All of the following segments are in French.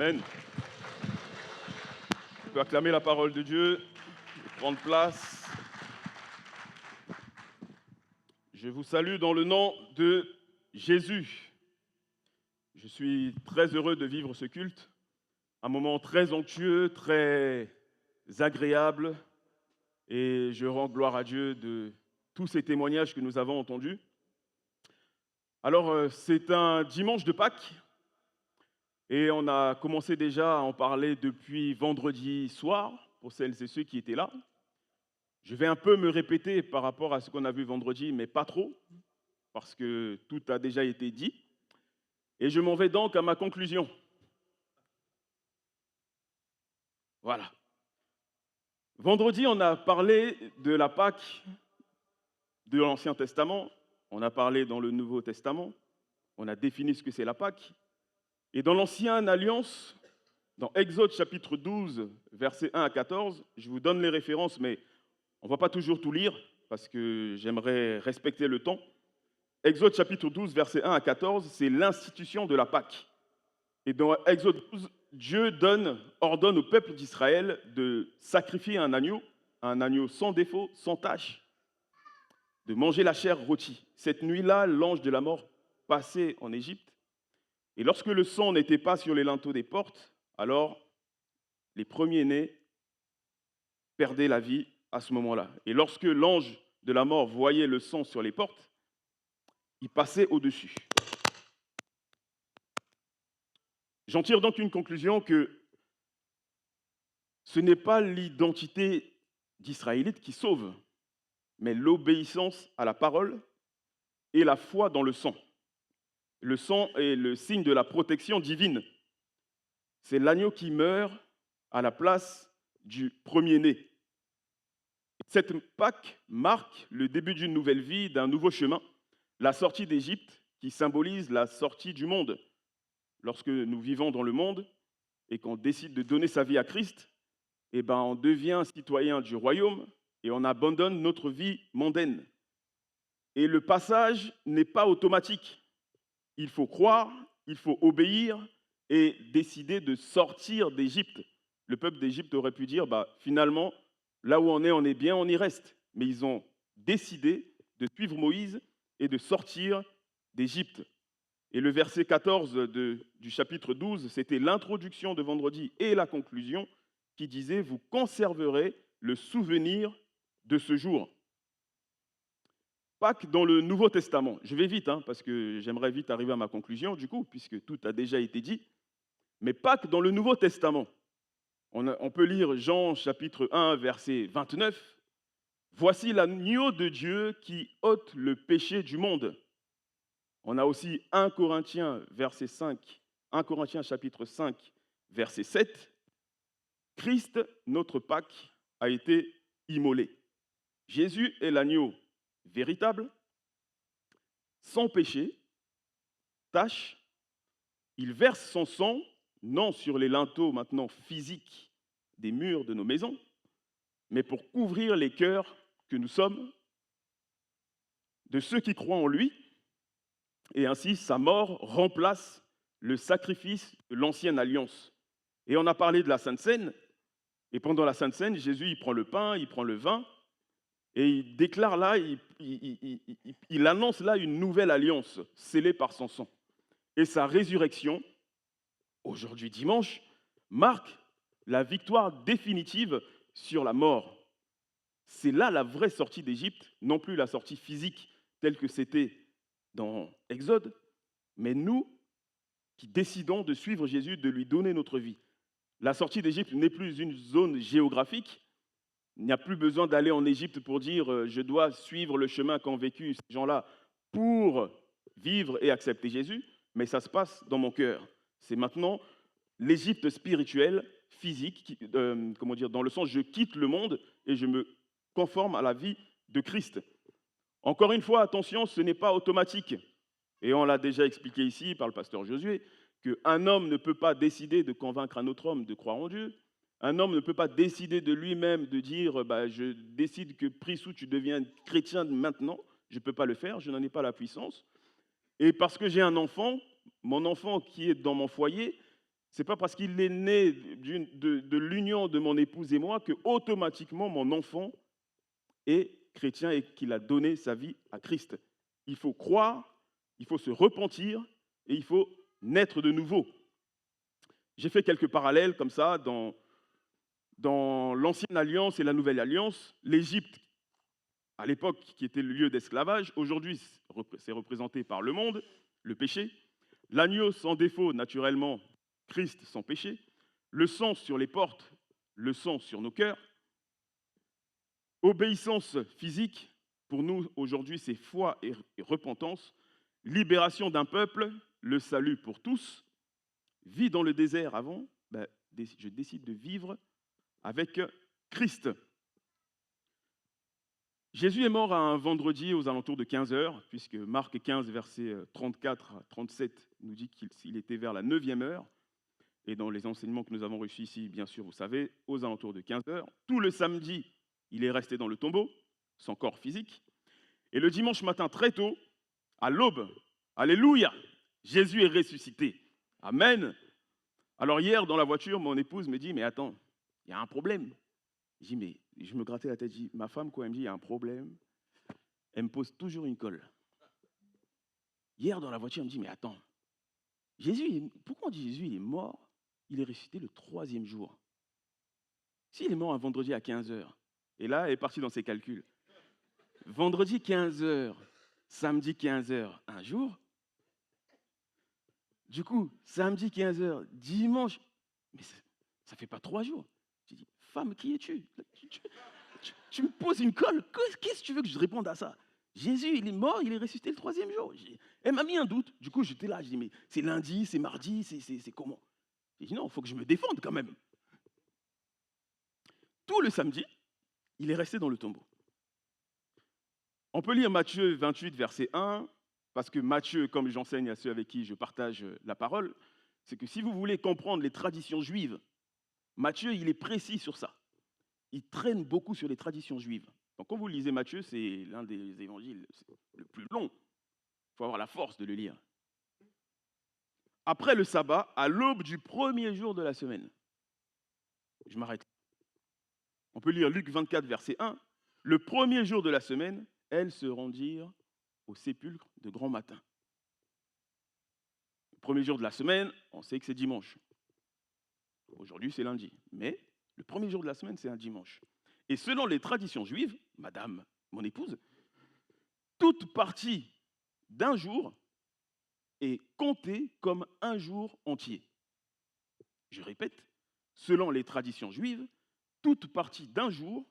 Amen. On peut acclamer la parole de Dieu, prendre place. Je vous salue dans le nom de Jésus. Je suis très heureux de vivre ce culte, un moment très onctueux, très agréable, et je rends gloire à Dieu de tous ces témoignages que nous avons entendus. Alors, c'est un dimanche de Pâques, et on a commencé déjà à en parler depuis vendredi soir, pour celles et ceux qui étaient là. Je vais un peu me répéter par rapport à ce qu'on a vu vendredi, mais pas trop, parce que tout a déjà été dit. Et je m'en vais donc à ma conclusion. Voilà. Vendredi, on a parlé de la Pâque de l'Ancien Testament, on a parlé dans le Nouveau Testament, on a défini ce que c'est la Pâque. Et dans l'Ancienne Alliance, dans Exode chapitre 12, versets 1 à 14, je vous donne les références, mais on ne va pas toujours tout lire, parce que j'aimerais respecter le temps. Exode chapitre 12, versets 1 à 14, c'est l'institution de la Pâque. Et dans Exode 12, Dieu ordonne au peuple d'Israël de sacrifier un agneau sans défaut, sans tache, de manger la chair rôtie. Cette nuit-là, l'ange de la mort passait en Égypte. Et lorsque le sang n'était pas sur les linteaux des portes, alors les premiers-nés perdaient la vie à ce moment-là. Et lorsque l'ange de la mort voyait le sang sur les portes, il passait au-dessus. J'en tire donc une conclusion que ce n'est pas l'identité d'Israélite qui sauve, mais l'obéissance à la parole et la foi dans le sang. Le sang est le signe de la protection divine. C'est l'agneau qui meurt à la place du premier-né. Cette Pâque marque le début d'une nouvelle vie, d'un nouveau chemin, la sortie d'Égypte qui symbolise la sortie du monde. Lorsque nous vivons dans le monde et qu'on décide de donner sa vie à Christ, on devient citoyen du royaume et on abandonne notre vie mondaine. Et le passage n'est pas automatique. Il faut croire, il faut obéir et décider de sortir d'Égypte. Le peuple d'Égypte aurait pu dire, finalement, là où on est bien, on y reste. Mais ils ont décidé de suivre Moïse et de sortir d'Égypte. Et le verset 14 du chapitre 12, c'était l'introduction de vendredi et la conclusion qui disait « Vous conserverez le souvenir de ce jour ». Pâques dans le Nouveau Testament. Je vais vite, parce que j'aimerais vite arriver à ma conclusion, du coup, puisque tout a déjà été dit. Mais Pâques dans le Nouveau Testament. On peut lire Jean chapitre 1, verset 29. « Voici l'agneau de Dieu qui ôte le péché du monde ». On a aussi 1 Corinthiens, verset 5, 1 Corinthiens chapitre 5, verset 7. « Christ, notre Pâque, a été immolé. Jésus est l'agneau véritable, sans péché, tache, il verse son sang, non sur les linteaux maintenant physiques des murs de nos maisons, mais pour couvrir les cœurs que nous sommes, de ceux qui croient en lui, et ainsi sa mort remplace le sacrifice de l'ancienne alliance. Et on a parlé de la Sainte Seine, et pendant la Sainte Seine, Jésus il prend le pain, il prend le vin, et il déclare là, il annonce là une nouvelle alliance scellée par son sang. Et sa résurrection, aujourd'hui dimanche, marque la victoire définitive sur la mort. C'est là la vraie sortie d'Égypte, non plus la sortie physique telle que c'était dans Exode, mais nous qui décidons de suivre Jésus, de lui donner notre vie. La sortie d'Égypte n'est plus une zone géographique. Il n'y a plus besoin d'aller en Égypte pour dire je dois suivre le chemin qu'ont vécu ces gens-là pour vivre et accepter Jésus, mais ça se passe dans mon cœur. C'est maintenant l'Égypte spirituelle, physique, dans le sens je quitte le monde et je me conforme à la vie de Christ. Encore une fois, attention, ce n'est pas automatique. Et on l'a déjà expliqué ici par le pasteur Josué, qu'un homme ne peut pas décider de convaincre un autre homme de croire en Dieu. Un homme ne peut pas décider de lui-même de dire je décide que Prissou, tu deviens chrétien maintenant. Je ne peux pas le faire, je n'en ai pas la puissance. Et parce que j'ai un enfant, mon enfant qui est dans mon foyer, C'est pas parce qu'il est né de l'union de mon épouse et moi que automatiquement mon enfant est chrétien et qu'il a donné sa vie à Christ. Il faut croire, il faut se repentir et il faut naître de nouveau. J'ai fait quelques parallèles comme ça dans l'ancienne alliance et la nouvelle alliance. L'Égypte, à l'époque, qui était le lieu d'esclavage, aujourd'hui, c'est représenté par le monde, le péché. L'agneau sans défaut, naturellement, Christ sans péché. Le sang sur les portes, le sang sur nos cœurs. Obéissance physique, pour nous, aujourd'hui, c'est foi et repentance. Libération d'un peuple, le salut pour tous. Vie dans le désert avant, je décide de vivre avec Christ. Jésus est mort un vendredi aux alentours de 15 heures, puisque Marc 15, versets 34 à 37 nous dit qu'il était vers la 9e heure. Et dans les enseignements que nous avons reçus ici, bien sûr, vous savez, aux alentours de 15 heures. Tout le samedi, il est resté dans le tombeau, son corps physique. Et le dimanche matin, très tôt, à l'aube, alléluia, Jésus est ressuscité. Amen. Alors hier, dans la voiture, mon épouse me dit, mais attends, il y a un problème. Je dis, mais je me grattais la tête, je dis, ma femme, quoi, elle me dit, il y a un problème. Elle me pose toujours une colle. Hier, dans la voiture, elle me dit, mais attends, pourquoi on dit Jésus, il est mort, il est ressuscité le 3e jour. S'il est mort un vendredi à 15 heures, et là, elle est partie dans ses calculs. Vendredi 15 heures, samedi 15 heures, un jour. Du coup, samedi 15 heures, dimanche, mais ça fait pas 3 jours. J'ai dit, femme, qui es-tu? Tu me poses une colle, qu'est-ce que tu veux que je réponde à ça? Jésus, il est mort, il est ressuscité le 3e jour. Elle m'a mis un doute. Du coup, j'étais là, je dis, mais c'est lundi, c'est mardi, c'est comment? J'ai dit, non, il faut que je me défende quand même. Tout le samedi, il est resté dans le tombeau. On peut lire Matthieu 28, verset 1, parce que Matthieu, comme j'enseigne à ceux avec qui je partage la parole, c'est que si vous voulez comprendre les traditions juives, Matthieu, il est précis sur ça. Il traîne beaucoup sur les traditions juives. Donc quand vous lisez Matthieu, c'est l'un des évangiles le plus long. Il faut avoir la force de le lire. Après le sabbat, à l'aube du 1er jour de la semaine. Je m'arrête. On peut lire Luc 24, verset 1. Le 1er jour de la semaine, elles se rendirent au sépulcre de grand matin. Le 1er jour de la semaine, on sait que c'est dimanche. Aujourd'hui, c'est lundi. Mais le 1er jour de la semaine, c'est un dimanche. Et selon les traditions juives, madame, mon épouse, toute partie d'un jour est comptée comme un jour entier. Je répète, selon les traditions juives, toute partie d'un jour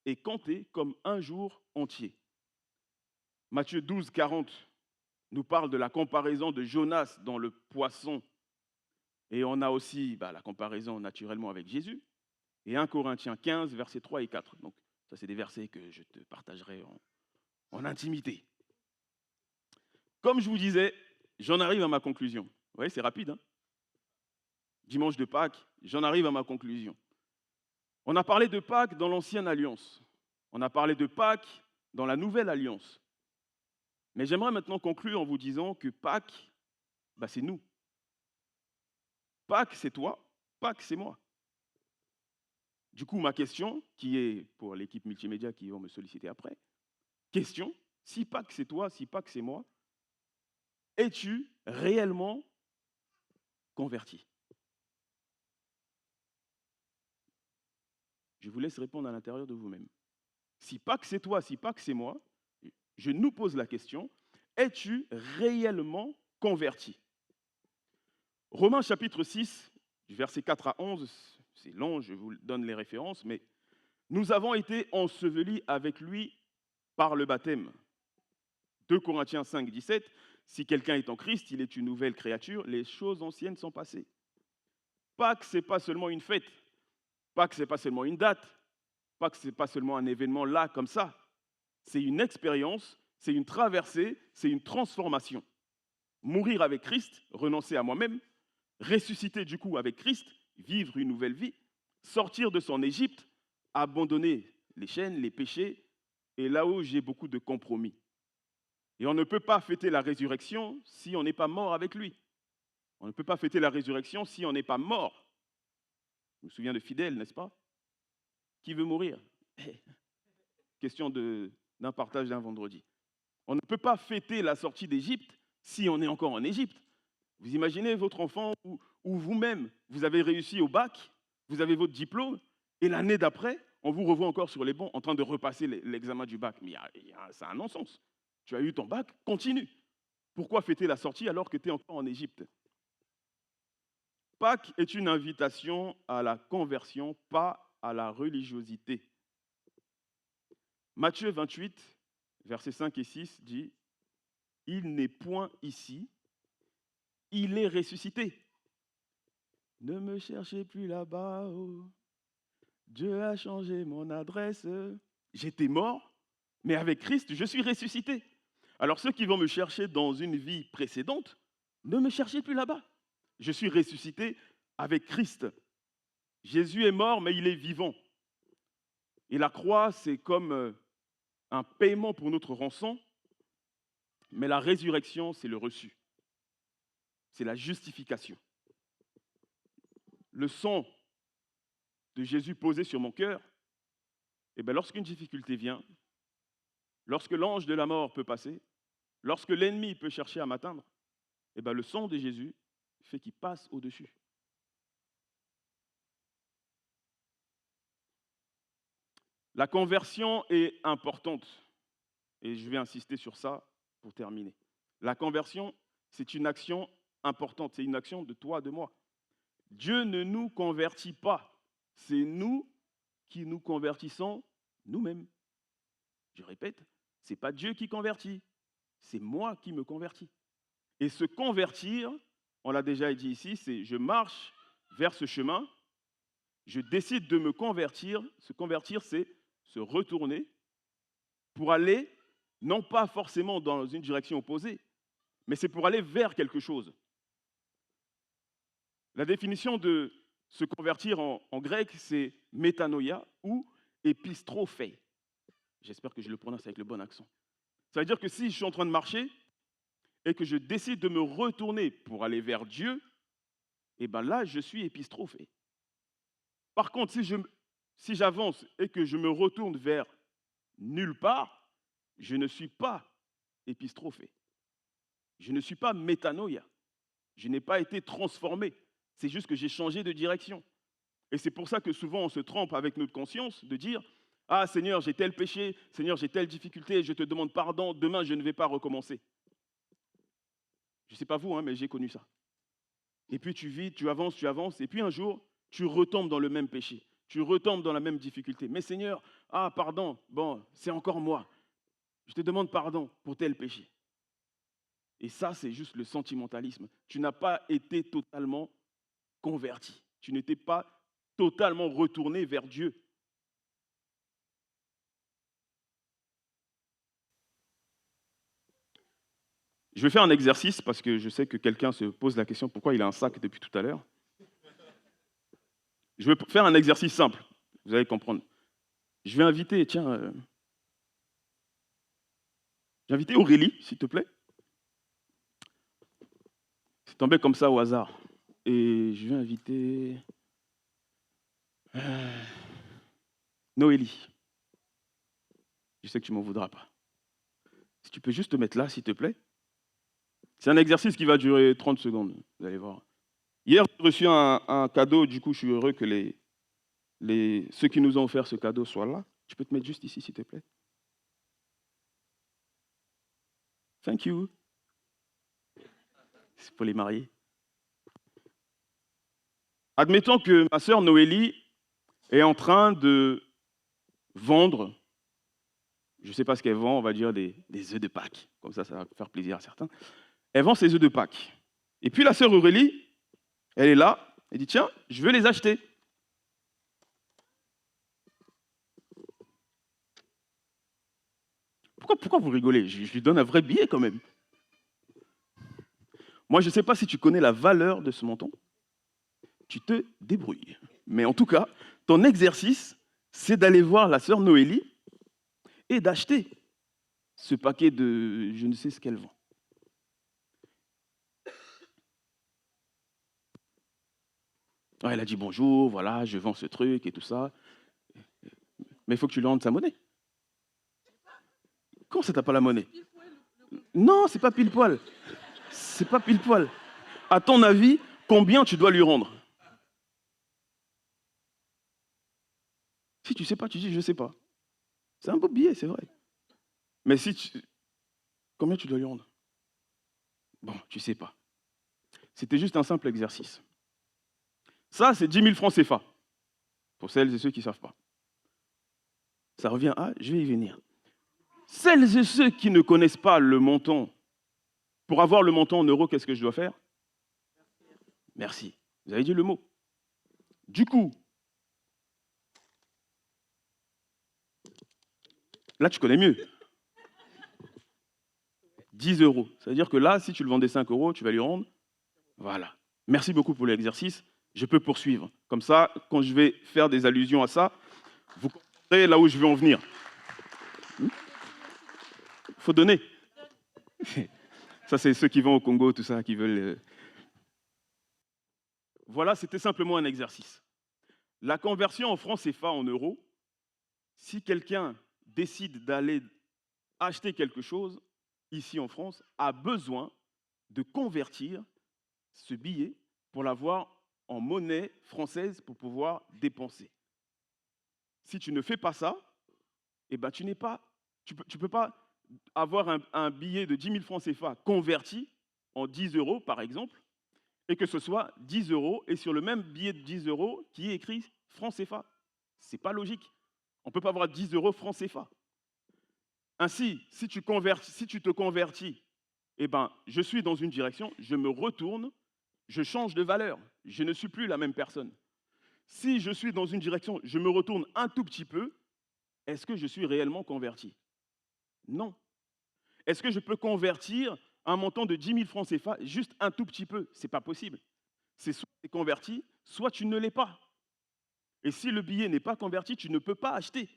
est comptée comme un jour entier. Matthieu 12, 40 nous parle de la comparaison de Jonas dans le poisson. Et on a aussi la comparaison naturellement avec Jésus. Et 1 Corinthiens 15, versets 3 et 4. Donc, ça, c'est des versets que je te partagerai en intimité. Comme je vous disais, j'en arrive à ma conclusion. Vous voyez, c'est rapide. Hein? Dimanche de Pâques, j'en arrive à ma conclusion. On a parlé de Pâques dans l'ancienne alliance. On a parlé de Pâques dans la nouvelle alliance. Mais j'aimerais maintenant conclure en vous disant que Pâques, c'est nous. Pâques, c'est toi. Pâques, c'est moi. Du coup, ma question, qui est pour l'équipe multimédia qui vont me solliciter après, question, si Pâques, c'est toi, si Pâques, c'est moi, es-tu réellement converti? Je vous laisse répondre à l'intérieur de vous-même. Si Pâques, c'est toi, si Pâques, c'est moi, je nous pose la question, es-tu réellement converti? Romains chapitre 6, du verset 4 à 11, c'est long, je vous donne les références, mais nous avons été ensevelis avec lui par le baptême. 2 Corinthiens 5, 17, si quelqu'un est en Christ, il est une nouvelle créature, les choses anciennes sont passées. Pâques, ce n'est pas seulement une fête. Pâques, ce n'est pas seulement une date. Pâques, ce n'est pas seulement un événement là, comme ça. C'est une expérience, c'est une traversée, c'est une transformation. Mourir avec Christ, renoncer à moi-même, ressusciter du coup avec Christ, vivre une nouvelle vie, sortir de son Égypte, abandonner les chaînes, les péchés, et là où j'ai beaucoup de compromis. Et on ne peut pas fêter la résurrection si on n'est pas mort avec lui. On ne peut pas fêter la résurrection si on n'est pas mort. Je me souviens de Fidèle, n'est-ce pas? Qui veut mourir? Question d'un partage d'un vendredi. On ne peut pas fêter la sortie d'Égypte si on est encore en Égypte. Vous imaginez votre enfant ou vous-même, vous avez réussi au bac, vous avez votre diplôme, et l'année d'après, on vous revoit encore sur les bancs en train de repasser l'examen du bac. Mais c'est un non-sens. Tu as eu ton bac, continue. Pourquoi fêter la sortie alors que tu es encore en Égypte? Pâques est une invitation à la conversion, pas à la religiosité. Matthieu 28, versets 5 et 6 dit « Il n'est point ici, il est ressuscité. Ne me cherchez plus là-bas, oh. Dieu a changé mon adresse. J'étais mort, mais avec Christ, je suis ressuscité. Alors ceux qui vont me chercher dans une vie précédente, ne me cherchez plus là-bas. Je suis ressuscité avec Christ. Jésus est mort, mais il est vivant. Et la croix, c'est comme un paiement pour notre rançon, mais la résurrection, c'est le reçu. C'est la justification. Le sang de Jésus posé sur mon cœur, et bien lorsqu'une difficulté vient, lorsque l'ange de la mort peut passer, lorsque l'ennemi peut chercher à m'atteindre, et bien le sang de Jésus fait qu'il passe au-dessus. La conversion est importante, et je vais insister sur ça pour terminer. La conversion, c'est une action importante, c'est une action de toi, de moi. Dieu ne nous convertit pas, c'est nous qui nous convertissons nous-mêmes. Je répète, ce n'est pas Dieu qui convertit, c'est moi qui me convertis. Et se convertir, on l'a déjà dit ici, c'est je marche vers ce chemin, je décide de me convertir. Se convertir, c'est se retourner pour aller, non pas forcément dans une direction opposée, mais c'est pour aller vers quelque chose. La définition de se convertir en grec, c'est métanoïa ou épistrophé. J'espère que je le prononce avec le bon accent. Ça veut dire que si je suis en train de marcher et que je décide de me retourner pour aller vers Dieu, et bien là, je suis épistrophé. Par contre, si j'avance et que je me retourne vers nulle part, je ne suis pas épistrophé. Je ne suis pas métanoïa. Je n'ai pas été transformé. C'est juste que j'ai changé de direction. Et c'est pour ça que souvent on se trompe avec notre conscience de dire « Ah Seigneur, j'ai tel péché, Seigneur, j'ai telle difficulté, je te demande pardon, demain je ne vais pas recommencer. » Je ne sais pas vous, mais j'ai connu ça. Et puis tu vis, tu avances, et puis un jour, tu retombes dans le même péché. Tu retombes dans la même difficulté. Mais Seigneur, ah pardon, bon, c'est encore moi. Je te demande pardon pour tel péché. Et ça, c'est juste le sentimentalisme. Tu n'as pas été totalement converti. Tu n'étais pas totalement retourné vers Dieu. Je vais faire un exercice parce que je sais que quelqu'un se pose la question pourquoi il a un sac depuis tout à l'heure. Je vais faire un exercice simple, vous allez comprendre. Je vais inviter, j'ai invité Aurélie, s'il te plaît. C'est tombé comme ça au hasard. Et je vais inviter Noélie. Je sais que tu ne m'en voudras pas. Si tu peux juste te mettre là, s'il te plaît. C'est un exercice qui va durer 30 secondes, vous allez voir. Hier, j'ai reçu un cadeau, du coup, je suis heureux que ceux qui nous ont offert ce cadeau soient là. Tu peux te mettre juste ici, s'il te plaît. Thank you. C'est pour les mariés. Admettons que ma sœur Noélie est en train de vendre, je ne sais pas ce qu'elle vend, on va dire des œufs de Pâques. Comme ça va faire plaisir à certains. Elle vend ses œufs de Pâques. Et puis la sœur Aurélie, elle est là, elle dit, tiens, je veux les acheter. Pourquoi vous rigolez? Je lui donne un vrai billet quand même. Moi, je ne sais pas si tu connais la valeur de ce menton. Tu te débrouilles. Mais en tout cas, ton exercice, c'est d'aller voir la sœur Noélie et d'acheter ce paquet de je ne sais ce qu'elle vend. Ouais, elle a dit bonjour, voilà, je vends ce truc et tout ça. Mais il faut que tu lui rendes sa monnaie. Comment ça, t'as pas la monnaie? Non, c'est pas pile poil. C'est pas pile poil. À ton avis, combien tu dois lui rendre? Si tu sais pas, tu dis je sais pas. C'est un beau billet, c'est vrai. Mais si tu... Combien tu dois lui rendre? Bon, tu sais pas. C'était juste un simple exercice. Ça, c'est 10 000 francs CFA, pour celles et ceux qui ne savent pas. Ça revient à, je vais y venir. Celles et ceux qui ne connaissent pas le montant, pour avoir le montant en euros, qu'est-ce que je dois faire? Merci. Vous avez dit le mot. Du coup, là, tu connais mieux. 10 euros. Ça veut dire que là, si tu le vendais 5 euros, tu vas lui rendre. Voilà. Merci beaucoup pour l'exercice. Je peux poursuivre. Comme ça, quand je vais faire des allusions à ça, vous comprendrez là où je veux en venir. Il faut donner. Ça, c'est ceux qui vont au Congo, tout ça, qui veulent... Voilà, c'était simplement un exercice. La conversion en francs CFA en euros, si quelqu'un décide d'aller acheter quelque chose ici en France, a besoin de convertir ce billet pour l'avoir en monnaie française pour pouvoir dépenser. Si tu ne fais pas ça, eh ben, tu ne peux pas avoir un billet de 10 000 francs CFA converti en 10 euros, par exemple, et que ce soit 10 euros et sur le même billet de 10 euros qui est écrit francs CFA. Ce n'est pas logique. On ne peut pas avoir 10 euros francs CFA. Ainsi, si tu te convertis, eh ben, je suis dans une direction, je me retourne, je change de valeur. Je ne suis plus la même personne. Si je suis dans une direction, je me retourne un tout petit peu, est-ce que je suis réellement converti? Non. Est-ce que je peux convertir un montant de 10 000 francs CFA juste un tout petit peu? Ce n'est pas possible. C'est soit tu es converti, soit tu ne l'es pas. Et si le billet n'est pas converti, tu ne peux pas acheter.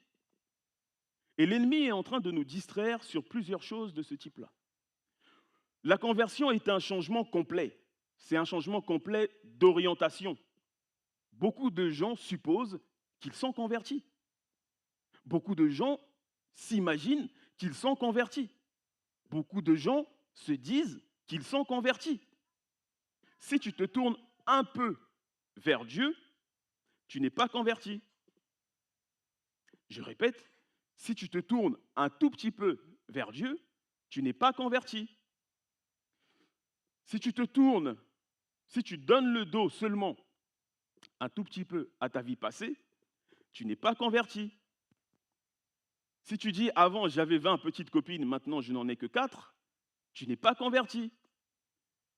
Et l'ennemi est en train de nous distraire sur plusieurs choses de ce type-là. La conversion est un changement complet. C'est un changement complet d'orientation. Beaucoup de gens supposent qu'ils sont convertis. Beaucoup de gens s'imaginent qu'ils sont convertis. Beaucoup de gens se disent qu'ils sont convertis. Si tu te tournes un peu vers Dieu, tu n'es pas converti. Je répète, si tu te tournes un tout petit peu vers Dieu, tu n'es pas converti. Si tu te tournes, si tu donnes le dos seulement un tout petit peu à ta vie passée, tu n'es pas converti. Si tu dis avant j'avais 20 petites copines, maintenant je n'en ai que 4, tu n'es pas converti.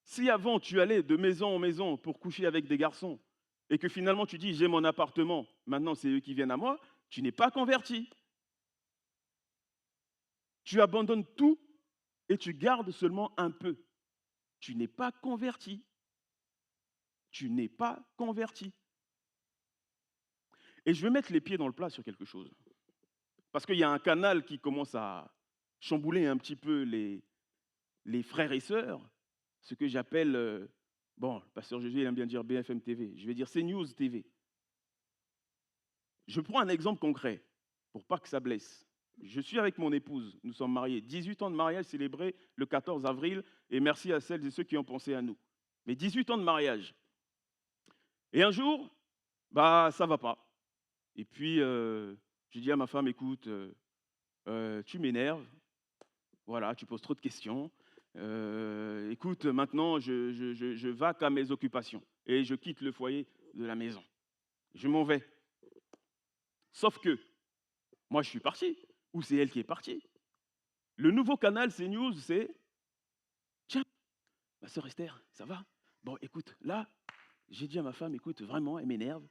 Si avant tu allais de maison en maison pour coucher avec des garçons et que finalement tu dis j'ai mon appartement, maintenant c'est eux qui viennent à moi, tu n'es pas converti. Tu abandonnes tout et tu gardes seulement un peu. Tu n'es pas converti. Tu n'es pas converti. Et je vais mettre les pieds dans le plat sur quelque chose. Parce qu'il y a un canal qui commence à chambouler un petit peu les frères et sœurs, ce que j'appelle, bon, le pasteur Jésus il aime bien dire BFM TV, je vais dire CNews TV. Je prends un exemple concret, pour pas que ça blesse. Je suis avec mon épouse, nous sommes mariés, 18 ans de mariage célébrés le 14 avril, et merci à celles et ceux qui ont pensé à nous. Mais 18 ans de mariage. Et un jour, bah ça va pas. Et puis, je dis à ma femme, écoute, tu m'énerves, voilà, tu poses trop de questions. Écoute, maintenant, je vaque à mes occupations et je quitte le foyer de la maison. Je m'en vais. Sauf que, moi, je suis parti, ou c'est elle qui est partie. Le nouveau canal CNews, c'est tiens, ma sœur Esther, ça va? Bon, écoute, là, j'ai dit à ma femme, écoute, vraiment, elle m'énerve.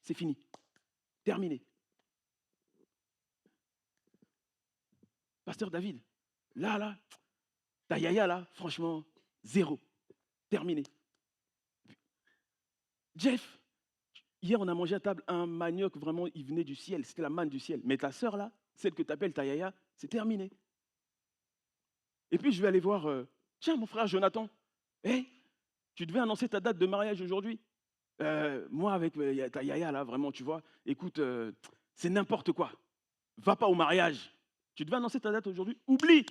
C'est fini. Terminé. Pasteur David, là, ta yaya, là, franchement, zéro. Terminé. Jeff, hier, on a mangé à table un manioc, vraiment, il venait du ciel. C'était la manne du ciel. Mais ta sœur, là, celle que tu appelles ta yaya, c'est terminé. Et puis, je vais aller voir, tiens, mon frère Jonathan, hey, tu devais annoncer ta date de mariage aujourd'hui. moi avec ta yaya là, vraiment, tu vois, écoute, c'est n'importe quoi. Va pas au mariage. Tu devais annoncer ta date aujourd'hui, oublie.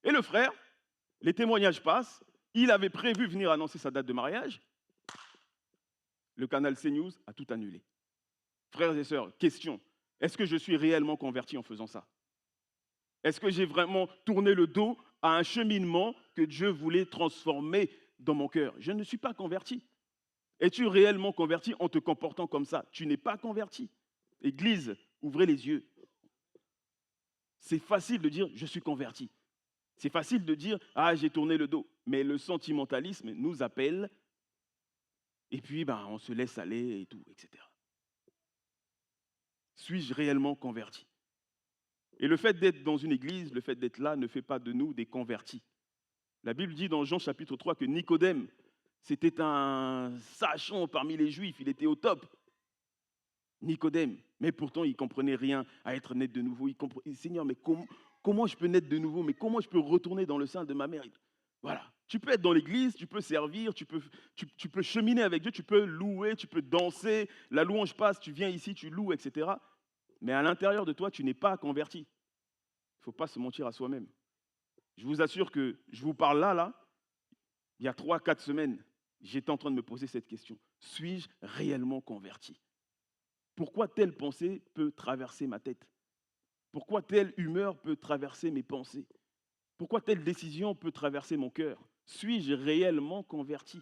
Et le frère, les témoignages passent, il avait prévu venir annoncer sa date de mariage, le canal CNews a tout annulé. Frères et sœurs, question, est-ce que je suis réellement converti en faisant ça? Est-ce que j'ai vraiment tourné le dos à un cheminement que Dieu voulait transformer dans mon cœur? Je ne suis pas converti. Es-tu réellement converti en te comportant comme ça? Tu n'es pas converti. Église, ouvrez les yeux. C'est facile de dire je suis converti. C'est facile de dire ah j'ai tourné le dos. Mais le sentimentalisme nous appelle et puis on se laisse aller et tout, etc. Suis-je réellement converti? Et le fait d'être dans une église, le fait d'être là ne fait pas de nous des convertis. La Bible dit dans Jean chapitre 3 que Nicodème, c'était un sachant parmi les Juifs, il était au top. Nicodème, mais pourtant il ne comprenait rien à être né de nouveau. Il comprenait, Seigneur, mais comment je peux naître de nouveau? Mais comment je peux retourner dans le sein de ma mère? Voilà. Tu peux être dans l'église, tu peux servir, tu peux cheminer avec Dieu, tu peux louer, tu peux danser. La louange passe, tu viens ici, tu loues, etc. Mais à l'intérieur de toi, tu n'es pas converti. Il ne faut pas se mentir à soi-même. Je vous assure que je vous parle là, il y a 3-4 semaines, j'étais en train de me poser cette question. Suis-je réellement converti? Pourquoi telle pensée peut traverser ma tête? Pourquoi telle humeur peut traverser mes pensées? Pourquoi telle décision peut traverser mon cœur? Suis-je réellement converti?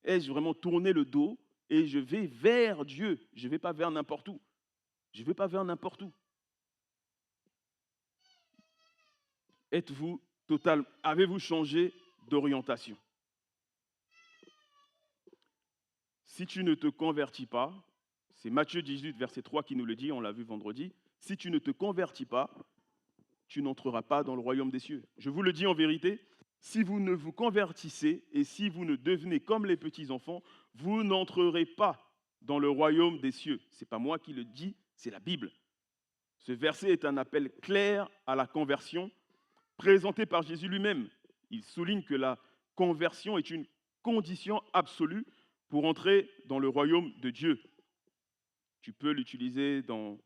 Ai-je vraiment tourné le dos et je vais vers Dieu? Je ne vais pas vers n'importe où. Je ne vais pas vers n'importe où. Avez-vous changé d'orientation? Si tu ne te convertis pas, c'est Matthieu 18, verset 3 qui nous le dit, on l'a vu vendredi. Si tu ne te convertis pas, tu n'entreras pas dans le royaume des cieux. Je vous le dis en vérité, si vous ne vous convertissez et si vous ne devenez comme les petits-enfants, vous n'entrerez pas dans le royaume des cieux. Ce n'est pas moi qui le dis, c'est la Bible. Ce verset est un appel clair à la conversion présenté par Jésus lui-même. Il souligne que la conversion est une condition absolue pour entrer dans le royaume de Dieu. Tu peux l'utiliser dans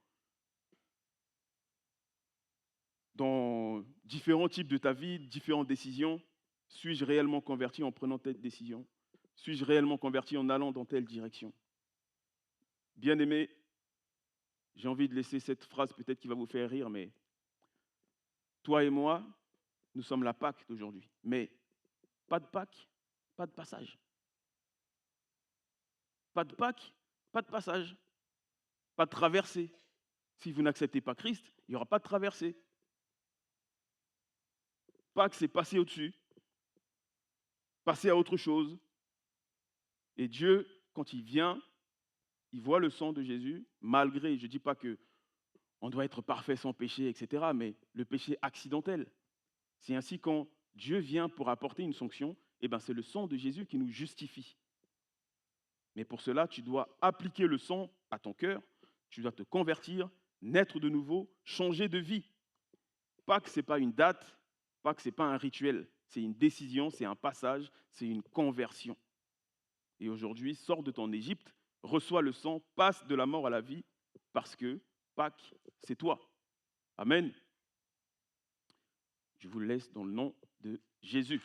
différents types de ta vie, différentes décisions. Suis-je réellement converti en prenant telle décision? Suis-je réellement converti en allant dans telle direction? Bien-aimé, j'ai envie de laisser cette phrase peut-être qui va vous faire rire, mais toi et moi, nous sommes la Pâque d'aujourd'hui. Mais pas de Pâque, pas de passage. Pas de Pâque, pas de passage. Pas de traversée. Si vous n'acceptez pas Christ, il n'y aura pas de traversée. Pâques, c'est passer au-dessus, passer à autre chose. Et Dieu, quand il vient, il voit le sang de Jésus, malgré, je ne dis pas qu'on doit être parfait sans péché, etc., mais le péché accidentel. C'est ainsi quand Dieu vient pour apporter une sanction, c'est le sang de Jésus qui nous justifie. Mais pour cela, tu dois appliquer le sang à ton cœur, tu dois te convertir, naître de nouveau, changer de vie. Pâques, ce n'est pas une date, Pâques, ce n'est pas un rituel, c'est une décision, c'est un passage, c'est une conversion. Et aujourd'hui, sors de ton Égypte, reçois le sang, passe de la mort à la vie, parce que Pâques, c'est toi. Amen. Je vous laisse dans le nom de Jésus.